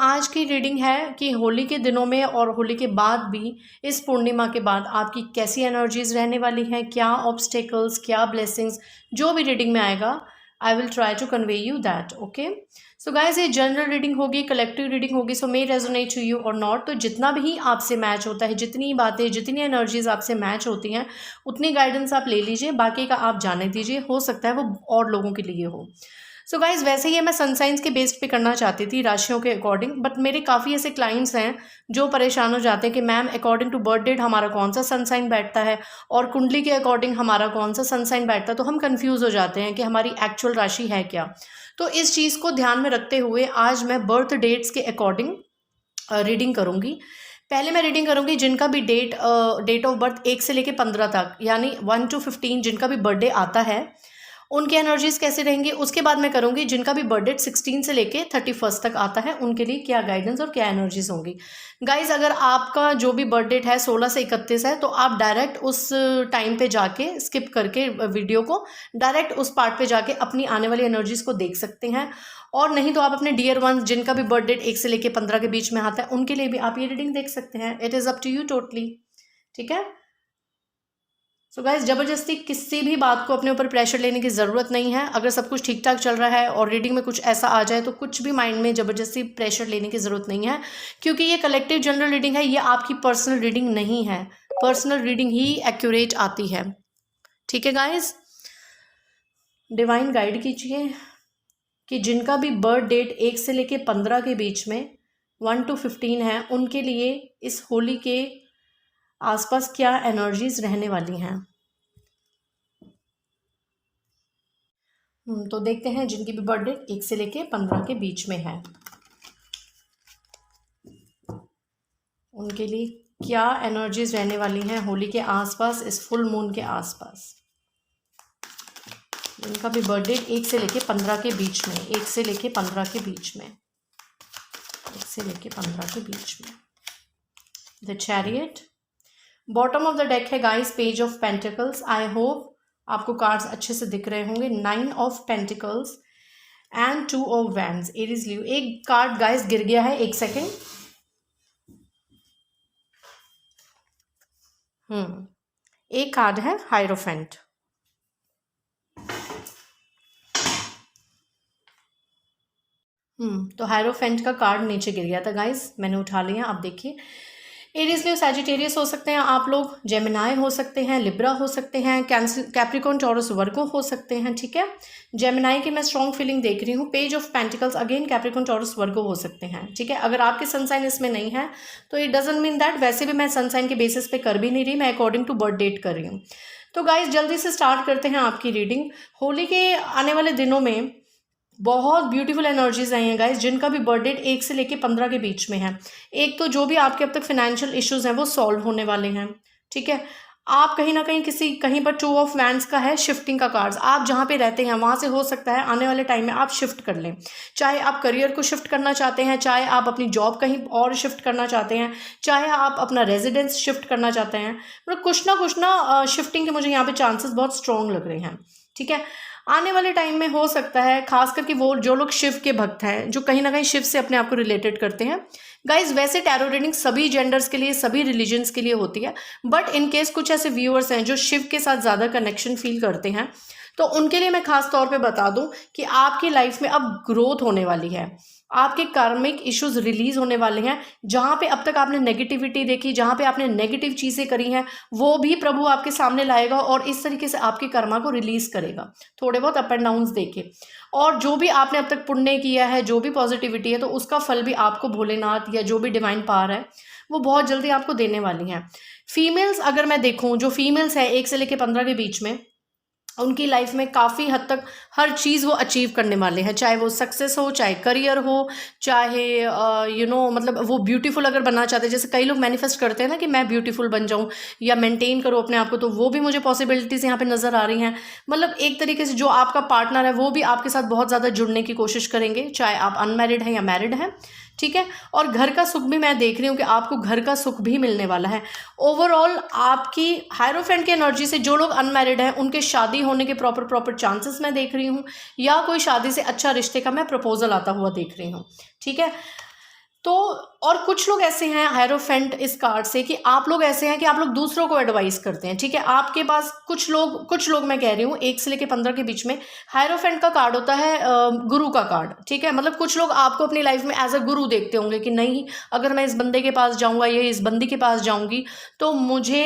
आज की रीडिंग है कि होली के दिनों में और होली के बाद भी इस पूर्णिमा के बाद आपकी कैसी एनर्जीज रहने वाली हैं, क्या ऑब्स्टेकल्स, क्या ब्लेसिंग्स, जो भी रीडिंग में आएगा I will try to convey you that. Okay, so guys ये जनरल रीडिंग होगी, कलेक्टिव रीडिंग होगी, so may resonate to you और नॉट। तो जितना भी आपसे मैच होता है, जितनी बातें, जितनी एनर्जीज आपसे मैच होती हैं, उतनी गाइडेंस आप ले लीजिए, बाकी का आप जाने दीजिए, हो सकता है वो और लोगों के लिए हो। सो गाइज वैसे ही मैं सनसाइंस के बेस्ड पे करना चाहती थी राशियों के अकॉर्डिंग, बट मेरे काफ़ी ऐसे क्लाइंट्स हैं जो परेशान हो जाते हैं कि ma'am according to birth date हमारा कौन सा सनसाइन बैठता है और कुंडली के अकॉर्डिंग हमारा कौन सा सनसाइन बैठता है, तो हम कंफ्यूज हो जाते हैं कि हमारी एक्चुअल राशि है क्या। तो इस चीज़ को ध्यान में रखते हुए आज मैं बर्थ डेट्स के अकॉर्डिंग रीडिंग करूँगी। पहले मैं रीडिंग करूँगी जिनका भी डेट ऑफ बर्थ 1 से लेके 15 तक, यानी 1 to 15 जिनका भी बर्थडे आता है, उनकी एनर्जीज कैसे रहेंगी। उसके बाद मैं करूँगी जिनका भी बर्थडे 16 से लेके 31 तक आता है, उनके लिए क्या गाइडेंस और क्या एनर्जीज होंगी। गाइज अगर आपका जो भी बर्थ डेट है 16 से 31 है, तो आप डायरेक्ट उस टाइम पे जाके स्किप करके वीडियो को डायरेक्ट उस पार्ट पे जाके अपनी आने वाली एनर्जीज को देख सकते हैं। और नहीं तो आप अपने डियर वंस जिनका भी बर्थ डेट 1 से लेके 15 के बीच में आता है, उनके लिए भी आप ये रीडिंग देख सकते हैं। It is up to you totally, ठीक है। सो गाइज ज़बरदस्ती किसी भी बात को अपने ऊपर प्रेशर लेने की ज़रूरत नहीं है। अगर सब कुछ ठीक ठाक चल रहा है और रीडिंग में कुछ ऐसा आ जाए, तो कुछ भी माइंड में ज़बरदस्ती प्रेशर लेने की ज़रूरत नहीं है, क्योंकि ये कलेक्टिव जनरल रीडिंग है, ये आपकी पर्सनल रीडिंग नहीं है। पर्सनल रीडिंग ही एक्यूरेट आती है, ठीक है गाइज। डिवाइन गाइड कीजिए कि जिनका भी बर्थ डेट 1 से लेके 15 के बीच में 1 to 15 है, उनके लिए इस होली के आसपास क्या एनर्जीज रहने वाली हैं। तो देखते हैं जिनकी भी बर्थडे 1 से लेके 15 के बीच में है, उनके लिए क्या एनर्जीज रहने वाली हैं होली के आसपास, इस फुल मून के आसपास। जिनका भी बर्थडे 1 से लेके 15 के बीच में, 1 से लेके 15 के बीच में, 1 से लेके 15 के बीच में। The chariot, bottom of the deck है guys page of pentacles. I hope आपको कार्ड्स अच्छे से दिख रहे होंगे। 9 of pentacles and 2 of wands, Aries leave. एक कार्ड गाइस गिर गया है, एक सेकेंड। एक कार्ड है हायरोफेंट। तो हायरोफेंट का कार्ड नीचे गिर गया था गाइस, मैंने उठा लिया। आप देखिए, एरीज लीव सैजिटेरियस हो सकते हैं आप लोग, जेमिनाई हो सकते हैं, लिब्रा हो सकते हैं, कैप्रिकॉर्न, टॉरस, वर्गो हो सकते हैं, ठीक है। जेमिनाई की मैं स्ट्रॉन्ग फीलिंग देख रही हूँ। Page of pentacles again Capricorn, Taurus, Virgo हो सकते हैं, ठीक है। अगर आपके सनसाइन इसमें नहीं है तो इट डजंट मीन दैट। वैसे भी मैं सनसाइन के बेसिस पे कर भी नहीं रही, मैं अकॉर्डिंग टू बर्थ डेट कर रही हूँ। तो गाइज जल्दी से स्टार्ट करते हैं आपकी रीडिंग। होली के आने वाले दिनों में बहुत ब्यूटीफुल एनर्जीज आई हैं गाइज, जिनका भी बर्थ डेट 1 से लेके 15 के बीच में है। एक तो जो भी आपके अब तक फाइनेंशियल इश्यूज हैं वो सॉल्व होने वाले हैं, ठीक है। आप कहीं ना कहीं कहीं पर 2 ऑफ वैंड्स का है, शिफ्टिंग का कार्ड्स। आप जहाँ पे रहते हैं वहाँ से हो सकता है आने वाले टाइम में आप शिफ्ट कर लें, चाहे आप करियर को शिफ्ट करना चाहते हैं, चाहे आप अपनी जॉब कहीं और शिफ्ट करना चाहते हैं, चाहे आप अपना रेजिडेंस शिफ्ट करना चाहते हैं। मतलब कुछ ना शिफ्टिंग के मुझे यहाँ पे चांसेस बहुत स्ट्रॉन्ग लग रहे हैं, ठीक है। आने वाले टाइम में हो सकता है, खास करके वो जो लोग शिव के भक्त हैं, जो कहीं ना कहीं शिव से अपने आप को रिलेटेड करते हैं। गाइज वैसे टैरो रीडिंग सभी जेंडर्स के लिए, सभी रिलीजन्स के लिए होती है, बट इन केस कुछ ऐसे व्यूअर्स हैं जो शिव के साथ ज़्यादा कनेक्शन फील करते हैं, तो उनके लिए मैं खास तौर पे बता दूं कि आपकी लाइफ में अब ग्रोथ होने वाली है। आपके कार्मिक इश्यूज रिलीज होने वाले हैं। जहाँ पे अब तक आपने नेगेटिविटी देखी, जहाँ पे आपने नेगेटिव चीज़ें करी हैं, वो भी प्रभु आपके सामने लाएगा और इस तरीके से आपके कर्मा को रिलीज करेगा। थोड़े बहुत अप एंड डाउन्स देके, और जो भी आपने अब तक पुण्य किया है, जो भी पॉजिटिविटी है, तो उसका फल भी आपको भोलेनाथ या जो भी डिवाइन पावर है वो बहुत जल्दी आपको देने वाली हैं। फीमेल्स अगर मैं देखूँ, जो फीमेल्स है 1 से लेकर 15 के बीच में, उनकी लाइफ में काफ़ी हद तक हर चीज़ वो अचीव करने वाले हैं, चाहे वो सक्सेस हो, चाहे करियर हो, चाहे मतलब वो ब्यूटीफुल अगर बनना चाहते हैं, जैसे कई लोग मैनिफेस्ट करते हैं ना कि मैं ब्यूटीफुल बन जाऊं या मेंटेन करूं अपने आप को, तो वो भी मुझे पॉसिबिलिटीज यहाँ पे नज़र आ रही हैं। मतलब एक तरीके से जो आपका पार्टनर है वो भी आपके साथ बहुत ज़्यादा जुड़ने की कोशिश करेंगे, चाहे आप अनमैरिड हैं या मैरिड हैं, ठीक है। और घर का सुख भी मैं देख रही हूँ कि आपको घर का सुख भी मिलने वाला है। ओवरऑल आपकी हायरोफेंट की एनर्जी से जो लोग अनमैरिड हैं उनके शादी होने के प्रॉपर चांसेस मैं देख रही हूँ, या कोई शादी से अच्छा रिश्ते का मैं प्रपोजल आता हुआ देख रही हूँ, ठीक है। तो और कुछ लोग ऐसे हैं हायरोफेंट इस कार्ड से कि आप लोग ऐसे हैं कि आप लोग दूसरों को एडवाइस करते हैं, ठीक है। आपके पास कुछ लोग मैं कह रही हूँ 1 से लेकर 15 के बीच में हायरोफेंट का कार्ड होता है, गुरु का कार्ड, ठीक है। मतलब कुछ लोग आपको अपनी लाइफ में एज अ गुरु देखते होंगे कि नहीं, अगर मैं इस बंदे के पास जाऊँगा या इस बंदी के पास जाऊँगी तो मुझे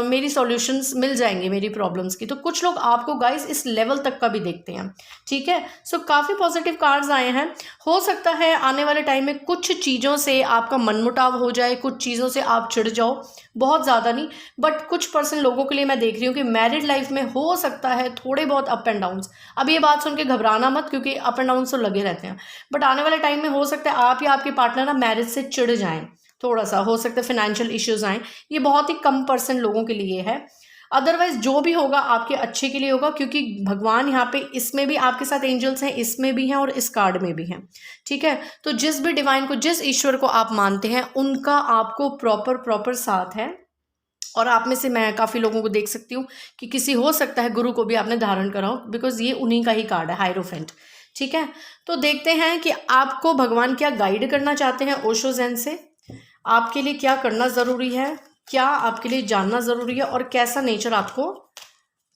मेरी सॉल्यूशंस मिल जाएंगे मेरी प्रॉब्लम्स की। तो कुछ लोग आपको गाइस इस लेवल तक का भी देखते हैं, ठीक है। सो काफ़ी पॉजिटिव कार्ड्स आए हैं। हो सकता है आने वाले टाइम में कुछ चीज़ों से आपका मनमुटाव हो जाए, कुछ चीज़ों से आप चिढ़ जाओ, बहुत ज़्यादा नहीं, बट कुछ पर्सन लोगों के लिए मैं देख रही हूँ कि मैरिड लाइफ में हो सकता है थोड़े बहुत अप एंड डाउन्स। अब ये बात सुन के घबराना मत, क्योंकि अप एंड डाउन्स तो लगे रहते हैं, बट आने वाले टाइम में हो सकता है आप या आपके पार्टनर ना मैरिज से चिढ़ जाएं, थोड़ा सा हो सकता है फाइनेंशियल इश्यूज आएँ। ये बहुत ही कम पर्सन लोगों के लिए है, अदरवाइज जो भी होगा आपके अच्छे के लिए होगा, क्योंकि भगवान यहाँ पे इसमें भी आपके साथ एंजल्स हैं, इसमें भी हैं और इस कार्ड में भी हैं, ठीक है। तो जिस भी डिवाइन को, जिस ईश्वर को आप मानते हैं, उनका आपको प्रॉपर साथ है। और आप में से मैं काफ़ी लोगों को देख सकती हूँ कि किसी हो सकता है गुरु को भी आपने धारण करा हो, बिकॉज ये उन्हीं का ही कार्ड है, हायरोफेंट, ठीक है। तो देखते हैं कि आपको भगवान क्या गाइड करना चाहते हैं ओशो ज़ेन से, आपके लिए क्या करना ज़रूरी है, क्या आपके लिए जानना ज़रूरी है, और कैसा नेचर आपको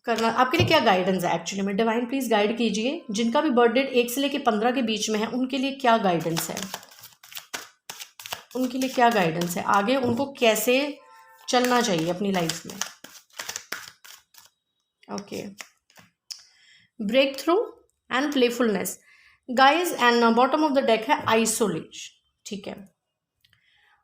करना, आपके लिए क्या गाइडेंस है एक्चुअली में। डिवाइन प्लीज़ गाइड कीजिए, जिनका भी बर्थ डेट 1 से लेकर 15 के बीच में है, उनके लिए क्या गाइडेंस है, उनके लिए क्या गाइडेंस है, आगे उनको कैसे चलना चाहिए अपनी लाइफ में। Okay, breakthrough and playfulness guys, and bottom of the deck है आइसोलेशन, ठीक है।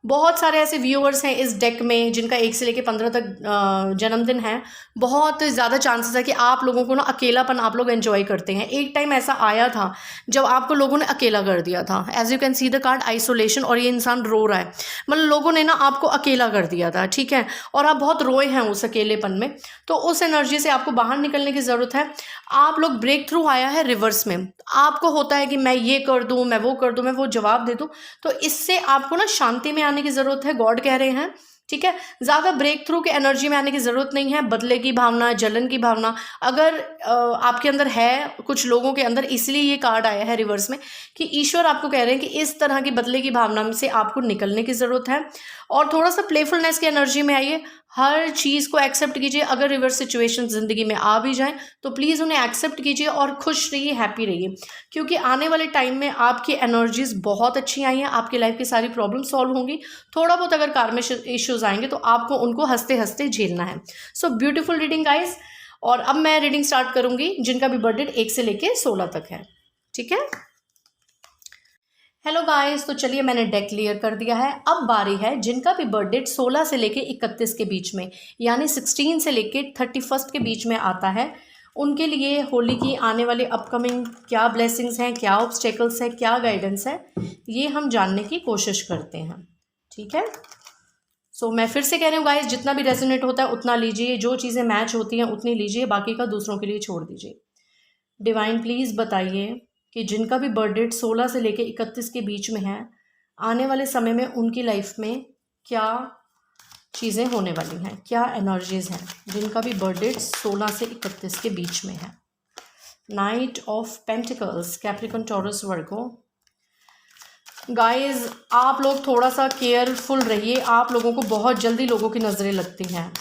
बहुत सारे ऐसे व्यूअर्स हैं इस डेक में जिनका 1 से लेकर 15 तक जन्मदिन है। बहुत ज़्यादा चांसेस है कि आप लोगों को ना अकेलापन आप लोग एंजॉय करते हैं। एक टाइम ऐसा आया था जब आपको लोगों ने अकेला कर दिया था, as you can see the card isolation, और ये इंसान रो रहा है, मतलब लोगों ने ना आपको अकेला कर दिया था, ठीक है, और आप बहुत रोए हैं उस अकेलेपन में। तो उस एनर्जी से आपको बाहर निकलने की ज़रूरत है। आप लोग ब्रेक थ्रू आया है रिवर्स में, आपको होता है कि मैं ये कर दूँ, मैं वो कर दूँ, मैं वो जवाब दे दूँ, तो इससे आपको ना शांति में आने की ज़रूरत है, गॉड कह रहे हैं, ठीक है। ज़्यादा ब्रेक थ्रू के एनर्जी में आने की ज़रूरत नहीं है। बदले की भावना, जलन की भावना अगर आपके अंदर है, कुछ लोगों के अंदर, इसलिए ये कार्ड आया है रिवर्स में कि ईश्वर आपको कह रहे हैं कि इस तरह की बदले की भावना से आपको निकलने की ज़रूरत है, और थोड़ा सा प्लेफुलनेस की एनर्जी में आइए। हर चीज़ को एक्सेप्ट कीजिए। अगर रिवर्स सिचुएशन ज़िंदगी में आ भी जाएं तो प्लीज़ उन्हें एक्सेप्ट कीजिए और खुश रहिए, हैप्पी रहिए, क्योंकि आने वाले टाइम में आपकी एनर्जीज बहुत अच्छी आई हैं, आपकी लाइफ की सारी प्रॉब्लम सॉल्व होंगी। थोड़ा बहुत अगर कार्मिक इश्यूज आएंगे तो आपको उनको हंसते हंसते झेलना है। So beautiful reading guys. और अब मैं रीडिंग स्टार्ट करूंगी जिनका भी बर्थडे 1 से लेके 16 तक है, ठीक है। हेलो गाइस, तो चलिए मैंने डेक क्लियर कर दिया है। अब बारी है जिनका भी बर्थ डेट 16 से लेके 31 के बीच में, यानी 16 से लेके 31 के बीच में आता है, उनके लिए होली की आने वाली अपकमिंग क्या ब्लेसिंग्स हैं, क्या ऑब्स्टेकल्स हैं, क्या गाइडेंस है, ये हम जानने की कोशिश करते हैं, ठीक है। सो मैं फिर से कह रही हूँ गाइस, जितना भी रेजोनेट होता है उतना लीजिए, जो चीज़ें मैच होती हैं उतनी लीजिए, बाकी का दूसरों के लिए छोड़ दीजिए। डिवाइन प्लीज़ बताइए कि जिनका भी बर्थ डेट 16 से लेकर 31 के बीच में है, आने वाले समय में उनकी लाइफ में क्या चीज़ें होने वाली हैं, क्या एनर्जीज़ हैं, जिनका भी बर्थ डेट 16 से 31 के बीच में है। Night of pentacles, Capricorn, Taurus, Virgo. Guys, आप लोग थोड़ा सा केयरफुल रहिए, आप लोगों को बहुत जल्दी लोगों की नज़रें लगती हैं।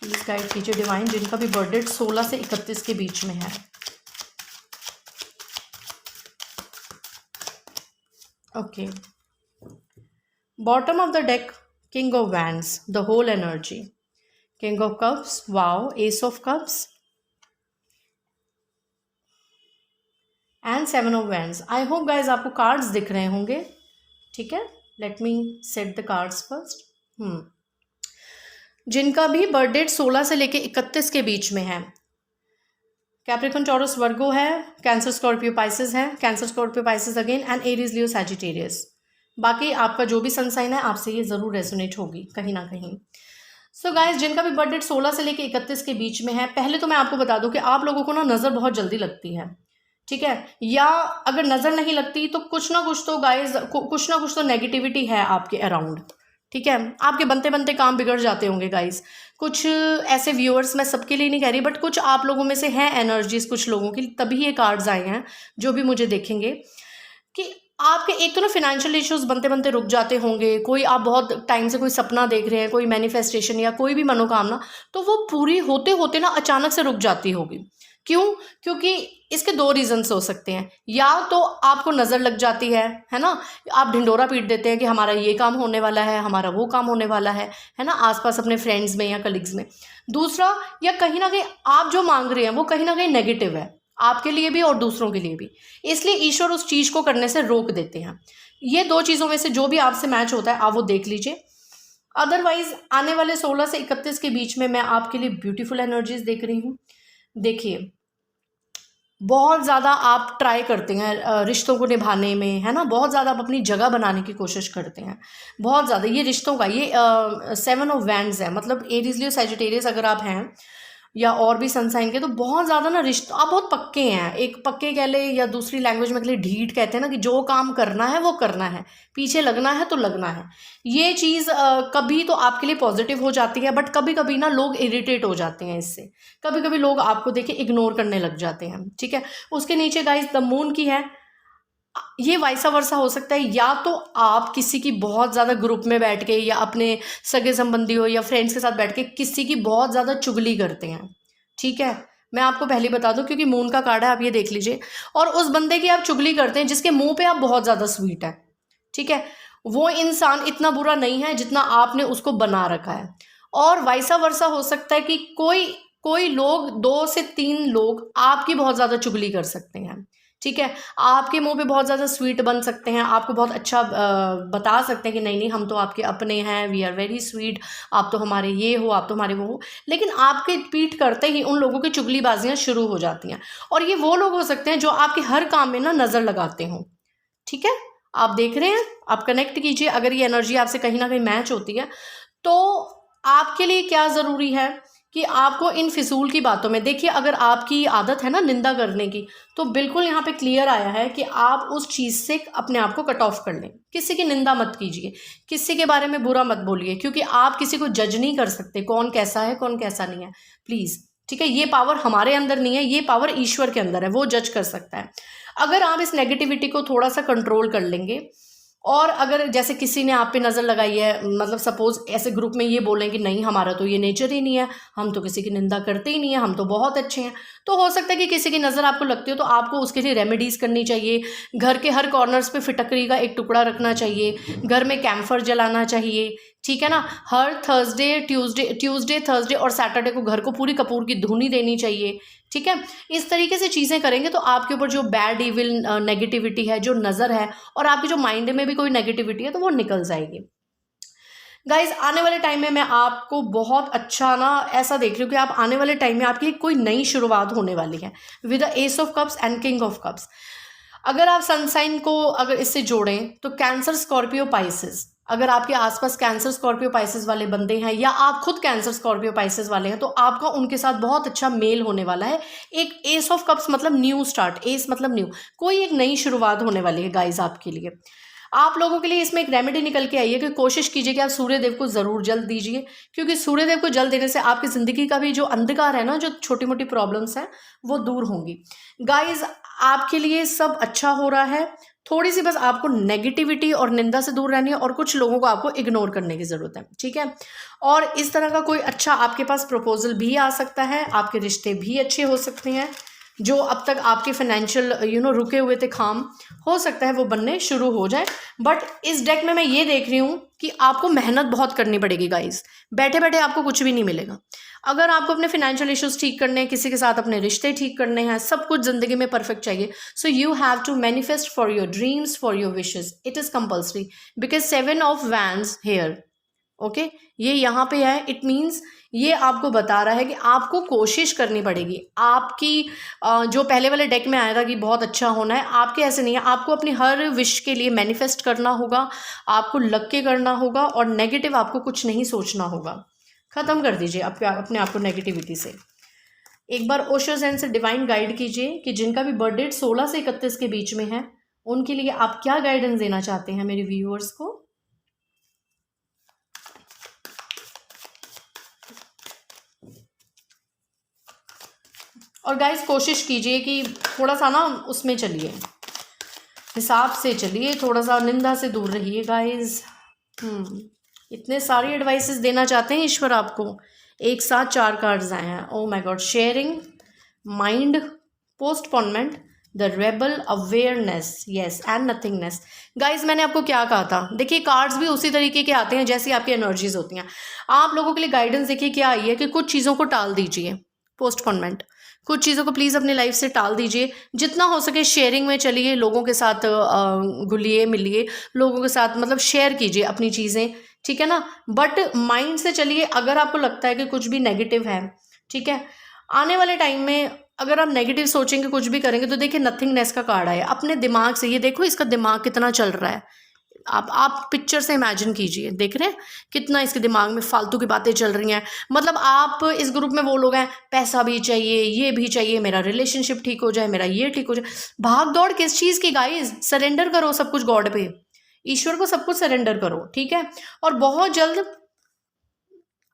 प्लीज़ गाइड कीजिए डिवाइन, जिनका भी बर्थ डेट 16 से 31 के बीच में है। Okay, bottom of the deck, king of wands, the whole energy, king of cups, wow, ace of cups and 7 of wands. I hope guys आपको कार्ड्स दिख रहे होंगे, ठीक है। Let me set the cards first. जिनका भी birth date 16 से लेके 31 के बीच में है, कैप्रिकॉर्न, टॉरस, वर्गो है, कैंसर, स्कॉर्पियो, पाइसेस है, cancer, Scorpio, Pisces again, and Aries, Leo, Sagittarius. बाकी आपका जो भी सन साइन है आपसे ये ज़रूर रेजोनेट होगी कहीं ना कहीं। सो गाइज, जिनका भी बर्थ डेट 16 से लेके 31 के बीच में है, पहले तो मैं आपको बता दूं कि आप लोगों को ना नज़र बहुत जल्दी लगती है, ठीक है। या अगर नज़र नहीं लगती तो कुछ ना कुछ तो गाइज, कुछ ना कुछ तो नेगेटिविटी है आपके अराउंड, ठीक है। आपके बनते बनते काम बिगड़ जाते होंगे गाइस। कुछ ऐसे व्यूअर्स, मैं सबके लिए नहीं कह रही, बट कुछ आप लोगों में से हैं एनर्जीज कुछ लोगों की, तभी ये कार्ड्स आए हैं जो भी मुझे देखेंगे। कि आपके एक तो ना फिनेंशियल इश्यूज बनते बनते रुक जाते होंगे, कोई आप बहुत टाइम से कोई सपना देख रहे हैं, कोई मैनिफेस्टेशन या कोई भी मनोकामना, तो वो पूरी होते होते ना अचानक से रुक जाती होगी। क्यों? क्योंकि इसके दो रीजंस हो सकते हैं। या तो आपको नज़र लग जाती है ना, आप ढिंडोरा पीट देते हैं कि हमारा ये काम होने वाला है, हमारा वो काम होने वाला है ना, आसपास अपने फ्रेंड्स में या कलीग्स में। दूसरा, या कहीं ना कहीं आप जो मांग रहे हैं वो कहीं ना कहीं नेगेटिव है आपके लिए भी और दूसरों के लिए भी, इसलिए ईश्वर उस चीज़ को करने से रोक देते हैं। ये दो चीज़ों में से जो भी आपसे मैच होता है आप वो देख लीजिए। अदरवाइज आने वाले 16 से 31 के बीच में मैं आपके लिए ब्यूटीफुल एनर्जीज देख रही हूँ। देखिए, बहुत ज़्यादा आप ट्राई करते हैं रिश्तों को निभाने में, है ना, बहुत ज़्यादा आप अपनी जगह बनाने की कोशिश करते हैं, बहुत ज़्यादा ये रिश्तों का, ये 7 ऑफ वैंड्स है, मतलब एरीज लियो सैजिटेरियस अगर आप हैं या और भी सन साइन के, तो बहुत ज़्यादा ना रिश्ते आप बहुत पक्के हैं, एक पक्के कह ले या दूसरी लैंग्वेज में कह ले ढीठ कहते हैं ना, कि जो काम करना है वो करना है, पीछे लगना है तो लगना है। ये चीज़ कभी तो आपके लिए पॉजिटिव हो जाती है, बट कभी कभी ना लोग इरिटेट हो जाते हैं इससे, कभी कभी लोग आपको देखे इग्नोर करने लग जाते हैं, ठीक है। उसके नीचे गाइस द मून की है, ये वाइसा वर्सा हो सकता है, या तो आप किसी की बहुत ज़्यादा ग्रुप में बैठ के या अपने सगे संबंधी हो या फ्रेंड्स के साथ बैठ के किसी की बहुत ज़्यादा चुगली करते हैं, ठीक है। मैं आपको पहले बता दूं, क्योंकि मून का कार्ड है, आप ये देख लीजिए, और उस बंदे की आप चुगली करते हैं जिसके मुंह पे आप बहुत ज़्यादा स्वीट है, ठीक है। वो इंसान इतना बुरा नहीं है जितना आपने उसको बना रखा है। और वाइसा वर्सा हो सकता है कि कोई कोई लोग, 2 से 3 लोग आपकी बहुत ज़्यादा चुगली कर सकते हैं, ठीक है। आपके मुंह पे बहुत ज़्यादा स्वीट बन सकते हैं, आपको बहुत अच्छा बता सकते हैं कि नहीं नहीं हम तो आपके अपने हैं, वी आर वेरी स्वीट, आप तो हमारे ये हो, आप तो हमारे वो हो, लेकिन आपके पीठ करते ही उन लोगों की चुगलीबाजियाँ शुरू हो जाती हैं। और ये वो लोग हो सकते हैं जो आपके हर काम में ना नज़र लगाते हों, ठीक है। आप देख रहे हैं, आप कनेक्ट कीजिए, अगर ये एनर्जी आपसे कहीं ना कहीं मैच होती है तो आपके लिए क्या ज़रूरी है कि आपको इन फिजूल की बातों में, देखिए अगर आपकी आदत है ना निंदा करने की, तो बिल्कुल यहाँ पे क्लियर आया है कि आप उस चीज़ से अपने आप को कट ऑफ कर लें। किसी की निंदा मत कीजिए, किसी के बारे में बुरा मत बोलिए, क्योंकि आप किसी को जज नहीं कर सकते कौन कैसा है कौन कैसा नहीं है, प्लीज़, ठीक है। ये पावर हमारे अंदर नहीं है, ये पावर ईश्वर के अंदर है, वो जज कर सकता है। अगर आप इस नेगेटिविटी को थोड़ा सा कंट्रोल कर लेंगे, और अगर जैसे किसी ने आप पे नज़र लगाई है, मतलब सपोज ऐसे ग्रुप में ये बोलें कि नहीं हमारा तो ये नेचर ही नहीं है, हम तो किसी की निंदा करते ही नहीं है, हम तो बहुत अच्छे हैं, तो हो सकता है कि किसी की नज़र आपको लगती हो, तो आपको उसके लिए रेमेडीज़ करनी चाहिए। घर के हर कॉर्नर्स पे फिटकरी का एक टुकड़ा रखना चाहिए, घर में कैम्फर जलाना चाहिए, ठीक है ना। हर ट्यूसडे थर्सडे और सैटरडे को घर को पूरी कपूर की धुनी देनी चाहिए, ठीक है। इस तरीके से चीज़ें करेंगे तो आपके ऊपर जो बैड इविल नेगेटिविटी है, जो नज़र है, और आपके जो माइंड में भी कोई नेगेटिविटी है, तो वो निकल जाएगी। गाइज आने वाले टाइम में मैं आपको बहुत अच्छा ना ऐसा देख रही हूँ कि आप आने वाले टाइम में आपकी कोई नई शुरुआत होने वाली है with the S of cups and king of cups. अगर आप सनसाइन को अगर इससे जोड़ें तो कैंसर, स्कॉर्पियो, पाइसेस, अगर आपके आसपास कैंसर, स्कॉर्पियो, पाइसेस वाले बंदे हैं, या आप खुद कैंसर, स्कॉर्पियो, पाइसेस वाले हैं, तो आपका उनके साथ बहुत अच्छा मेल होने वाला है। एक एस ऑफ कप्स मतलब न्यू स्टार्ट, एस मतलब न्यू, कोई एक नई शुरुआत होने वाली है गाइज आपके लिए। आप लोगों के लिए इसमें एक रेमेडी निकल के आई है कि कोशिश कीजिए कि आप सूर्य देव को ज़रूर जल दीजिए, क्योंकि सूर्य देव को जल देने से आपकी ज़िंदगी का भी जो अंधकार है ना, जो छोटी मोटी प्रॉब्लम्स हैं, वो दूर होंगी। गाइज आपके लिए सब अच्छा हो रहा है, थोड़ी सी बस आपको नेगेटिविटी और निंदा से दूर रहनी है, और कुछ लोगों को आपको इग्नोर करने की ज़रूरत है, ठीक है। और इस तरह का कोई अच्छा आपके पास प्रपोजल भी आ सकता है, आपके रिश्ते भी अच्छे हो सकते हैं, जो अब तक आपके फाइनेंशियल रुके हुए थे काम, हो सकता है वो बनने शुरू हो जाए। बट इस डेक में मैं ये देख रही हूँ कि आपको मेहनत बहुत करनी पड़ेगी गाइस, बैठे बैठे आपको कुछ भी नहीं मिलेगा। अगर आपको अपने फाइनेंशियल इश्यूज ठीक करने हैं, किसी के साथ अपने रिश्ते ठीक करने हैं, सब कुछ ज़िंदगी में परफेक्ट चाहिए, so you have to manifest for your dreams, for your wishes, it is compulsory, because 7 of wands here, okay, ये यहाँ पे है। इट मीन्स ये आपको बता रहा है कि आपको कोशिश करनी पड़ेगी। आपकी जो पहले वाले डेक में आया था कि बहुत अच्छा होना है, आपके ऐसे नहीं है, आपको अपनी हर विश के लिए मैनिफेस्ट करना होगा, आपको लग के करना होगा, और नेगेटिव आपको कुछ नहीं सोचना होगा। ख़त्म कर दीजिए अपने आप को नेगेटिविटी से। एक बार ओशो ज़ेन से डिवाइन गाइड कीजिए कि जिनका भी बर्थ डेट 16 से 31 के बीच में है, उनके लिए आप क्या गाइडेंस देना चाहते हैं मेरे व्यूअर्स को। और गाइस कोशिश कीजिए कि थोड़ा सा ना उसमें चलिए, हिसाब से चलिए, थोड़ा सा निंदा से दूर रहिए गाइज। इतने सारी एडवाइसेस देना चाहते हैं ईश्वर आपको, एक साथ 4 कार्ड्स आए हैं। Oh my God, sharing, mind, postponement, the rebel, awareness, yes and nothingness. Guys मैंने आपको क्या कहा था, देखिए कार्ड्स भी उसी तरीके के आते हैं जैसी आपकी एनर्जीज होती हैं। आप लोगों के लिए गाइडेंस देखिए क्या आई है कि कुछ चीज़ों को टाल दीजिए, पोस्टपोनमेंट, कुछ चीज़ों को प्लीज़ अपनी लाइफ से टाल दीजिए। जितना हो सके शेयरिंग में चलिए, लोगों के साथ घुलिए मिलिए, लोगों के साथ मतलब शेयर कीजिए अपनी चीज़ें, ठीक है ना। बट माइंड से चलिए, अगर आपको लगता है कि कुछ भी नेगेटिव है, ठीक है, आने वाले टाइम में अगर आप नेगेटिव सोचेंगे, कुछ भी करेंगे, तो देखिए नथिंगनेस का कार्ड आया। अपने दिमाग से, ये देखो इसका दिमाग कितना चल रहा है, आप पिक्चर से इमेजिन कीजिए, देख रहे हैं कितना इसके दिमाग में फालतू की बातें चल रही हैं। मतलब आप इस ग्रुप में वो लोग हैं, पैसा भी चाहिए, ये भी चाहिए, मेरा रिलेशनशिप ठीक हो जाए, मेरा ये ठीक हो जाए। भाग दौड़ किस चीज़ की गाइज, सरेंडर करो सब कुछ गॉड पे, ईश्वर को सब कुछ सरेंडर करो, ठीक है। और बहुत जल्द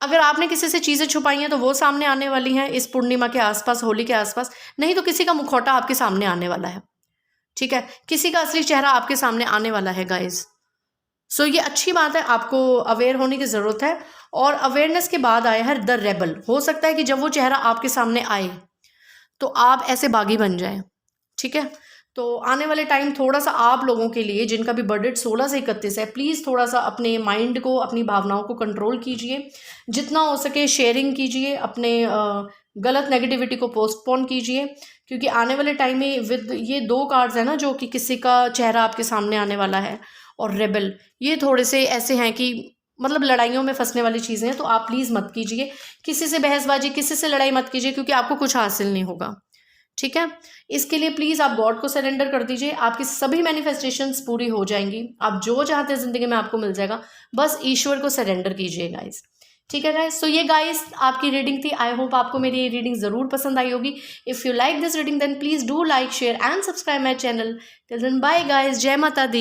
अगर आपने किसी से चीज़ें छुपाई हैं तो वो सामने आने वाली हैं इस पूर्णिमा के आसपास, होली के आसपास। नहीं तो किसी का मुखौटा आपके सामने आने वाला है, ठीक है, किसी का असली चेहरा आपके सामने आने वाला है गाइज। सो ये अच्छी बात है, आपको अवेयर होने की ज़रूरत है। और अवेयरनेस के बाद आया है द रेबल। हो सकता है कि जब वो चेहरा आपके सामने आए तो आप ऐसे बागी बन जाएं, ठीक है। तो आने वाले टाइम थोड़ा सा आप लोगों के लिए, जिनका भी बर्थ डेट 16 से 31 है, प्लीज़ थोड़ा सा अपने माइंड को, अपनी भावनाओं को कंट्रोल कीजिए। जितना हो सके शेयरिंग कीजिए, अपने गलत नेगेटिविटी को पोस्टपोन कीजिए, क्योंकि आने वाले टाइम में विद ये 2 कार्ड्स हैं ना, जो कि किसी का चेहरा आपके सामने आने वाला है, और रेबल, ये थोड़े से ऐसे हैं कि मतलब लड़ाइयों में फंसने वाली चीज़ें हैं। तो आप प्लीज़ मत कीजिए, किसी से बहसबाजी, किसी से लड़ाई मत कीजिए, क्योंकि आपको कुछ हासिल नहीं होगा, ठीक है। इसके लिए प्लीज़ आप गॉड को सरेंडर कर दीजिए, आपकी सभी मैनिफेस्टेशंस पूरी हो जाएंगी। आप जो चाहते हैं ज़िंदगी में आपको मिल जाएगा, बस ईश्वर को सरेंडर कीजिए गाइस, ठीक है गाइस। सो ये गाइस आपकी रीडिंग थी। आई होप आपको मेरी ये रीडिंग ज़रूर पसंद आई होगी। If you like this reading then please do like, share and subscribe my channel. Till then bye guys, जय माता दी।